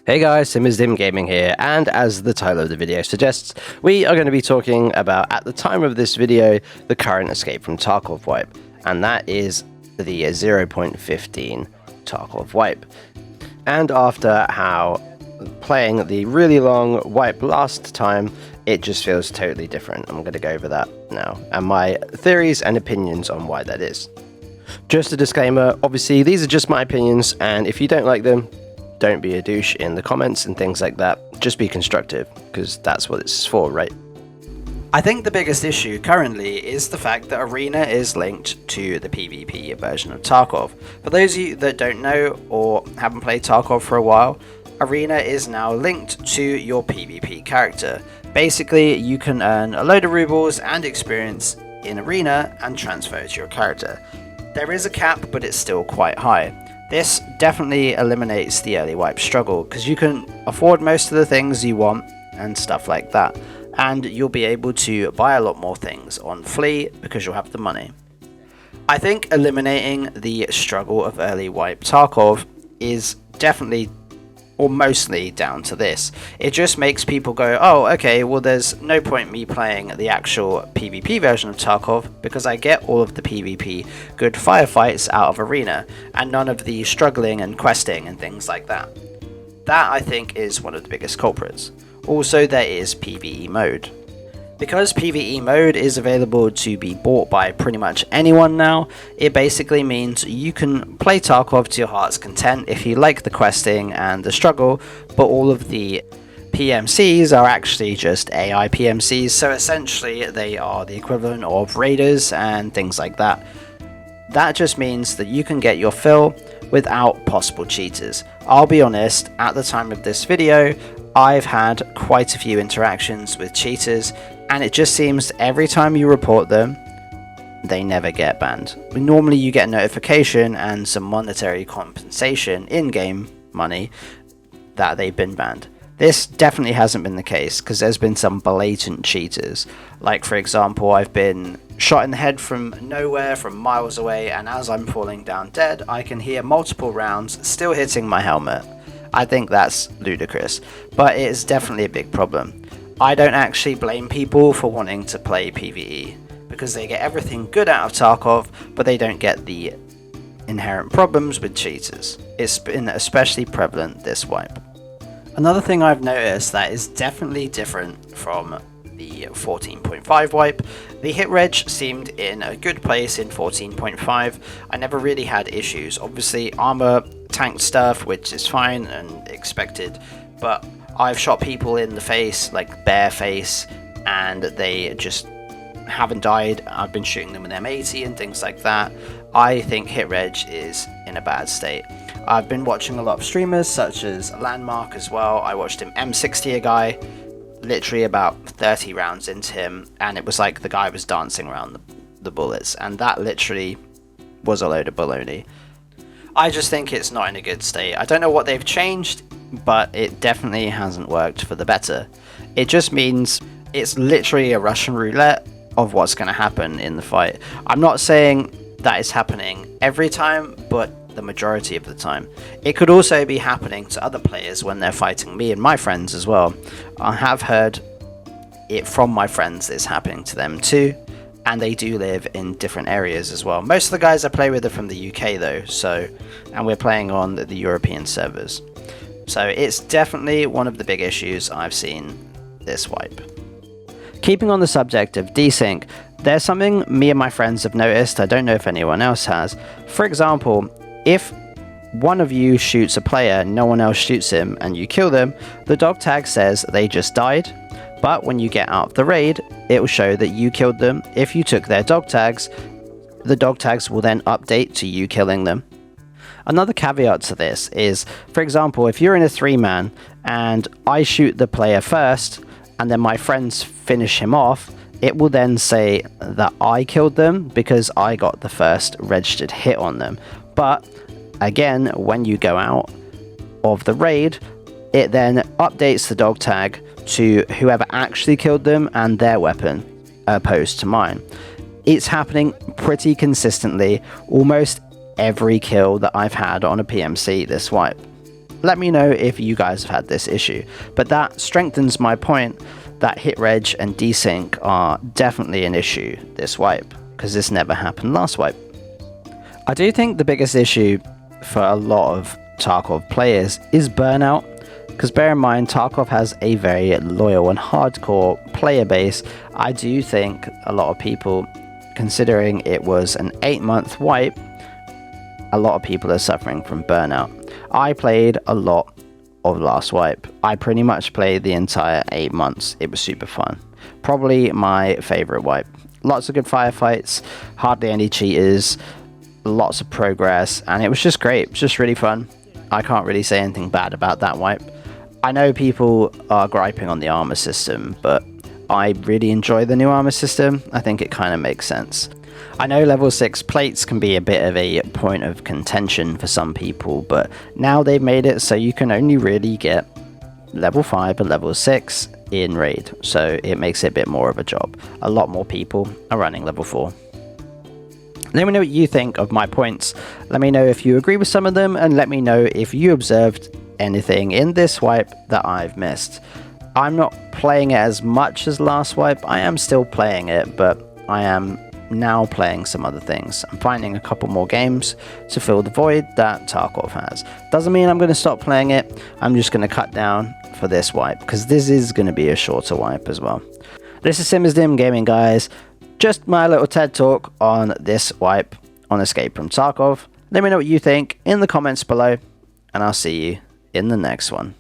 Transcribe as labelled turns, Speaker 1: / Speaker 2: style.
Speaker 1: Hey guys, Dim Gaming here, and as the title of the video suggests, we are going to be talking about, at the time of this video, the current Escape from Tarkov wipe, and that is the 0.15 Tarkov wipe. And after how playing the really long wipe last time, it just feels totally different. I'm going to go over that now, and my theories and opinions on why that is. Just a disclaimer, obviously these are just my opinions, and if you don't like them, don't be a douche in the comments and things like that. Just be constructive, because that's what it's for, right?
Speaker 2: I think the biggest issue currently is the fact that Arena is linked to the PvP version of Tarkov. For those of you that don't know or haven't played Tarkov for a while, Arena is now linked to your PvP character. Basically, you can earn a load of rubles and experience in Arena and transfer it to your character. There is a cap, but it's still quite high. This definitely eliminates the early wipe struggle, because you can afford most of the things you want and stuff like that, and you'll be able to buy a lot more things on Flea because you'll have the money. I think eliminating the struggle of early wipe Tarkov is definitely or mostly down to this. It just makes people go, oh okay, well there's no point me playing the actual PvP version of Tarkov because I get all of the PvP good firefights out of Arena and none of the struggling and questing and things like that. That I think is one of the biggest culprits. Also, there is PvE mode. Because PvE mode is available to be bought by pretty much anyone now, it basically means you can play Tarkov to your heart's content if you like the questing and the struggle, but all of the PMCs are actually just AI PMCs, so essentially they are the equivalent of raiders and things like that. That just means that you can get your fill without possible cheaters. I'll be honest, at the time of this video, I've had quite a few interactions with cheaters, and it just seems every time you report them, they never get banned. Normally you get a notification and some monetary compensation, in-game money, that they've been banned. This definitely hasn't been the case, because there's been some blatant cheaters. Like, for example, I've been shot in the head from nowhere, from miles away, and as I'm falling down dead, I can hear multiple rounds still hitting my helmet. I think that's ludicrous, but it is definitely a big problem. I don't actually blame people for wanting to play PvE, because they get everything good out of Tarkov, but they don't get the inherent problems with cheaters. It's been especially prevalent this wipe. Another thing I've noticed that is definitely different from the 14.5 wipe, the hit reg seemed in a good place in 14.5. I never really had issues. Obviously armor tanked stuff, which is fine and expected, but I've shot people in the face, like bare face, and they just haven't died. I've been shooting them with M80 and things like that. I think hit reg is in a bad state. I've been watching a lot of streamers such as Landmark as well. I watched him M60 a guy, literally about 30 rounds into him, and it was like the guy was dancing around the bullets, and that literally was a load of baloney. I just think it's not in a good state. I don't know what they've changed, but it definitely hasn't worked for the better. It just means it's literally a Russian roulette of what's going to happen in the fight. I'm not saying that is happening every time, but the majority of the time. It could also be happening to other players when they're fighting me and my friends as well. I have heard it from my friends that it's happening to them too, and they do live in different areas as well. Most of the guys I play with are from the UK though, and we're playing on the European servers. So it's definitely one of the big issues I've seen this wipe. Keeping on the subject of desync, there's something me and my friends have noticed, I don't know if anyone else has. For example, if one of you shoots a player, no one else shoots him, and you kill them, the dog tag says they just died, but when you get out of the raid, it will show that you killed them. If you took their dog tags, the dog tags will then update to you killing them. Another caveat to this is, for example, if you're in a 3-man and I shoot the player first and then my friends finish him off, it will then say that I killed them because I got the first registered hit on them. But again, when you go out of the raid, it then updates the dog tag to whoever actually killed them and their weapon, opposed to mine. It's happening pretty consistently, almost every kill that I've had on a PMC this wipe. Let me know if you guys have had this issue, but that strengthens my point that hit reg and desync are definitely an issue this wipe, because this never happened last wipe. I do think the biggest issue for a lot of Tarkov players is burnout, because bear in mind Tarkov has a very loyal and hardcore player base. I do think a lot of people, considering it was an 8-month wipe, a lot of people are suffering from burnout. I played a lot of last wipe. I pretty much played the entire 8 months. It was super fun. Probably my favorite wipe. Lots of good firefights, hardly any cheaters, lots of progress, and it was just great. It was just really fun. I can't really say anything bad about that wipe. I know people are griping on the armor system, but I really enjoy the new armor system. I think it kind of makes sense. I know level 6 plates can be a bit of a point of contention for some people, but now they've made it so you can only really get level 5 and level 6 in raid, so it makes it a bit more of a job. A lot more people are running level 4. Let me know what you think of my points. Let me know if you agree with some of them, and let me know if you observed anything in this wipe that I've missed. I'm not playing it as much as last wipe. I am still playing it, but I am now playing some other things. I'm finding a couple more games to fill the void that Tarkov has. Doesn't mean I'm going to stop playing it. I'm just going to cut down for this wipe, because this is going to be a shorter wipe as well. This is Dim Gaming, guys. Just my little TED talk on this wipe on Escape from Tarkov. Let me know what you think in the comments below, and I'll see you in the next one.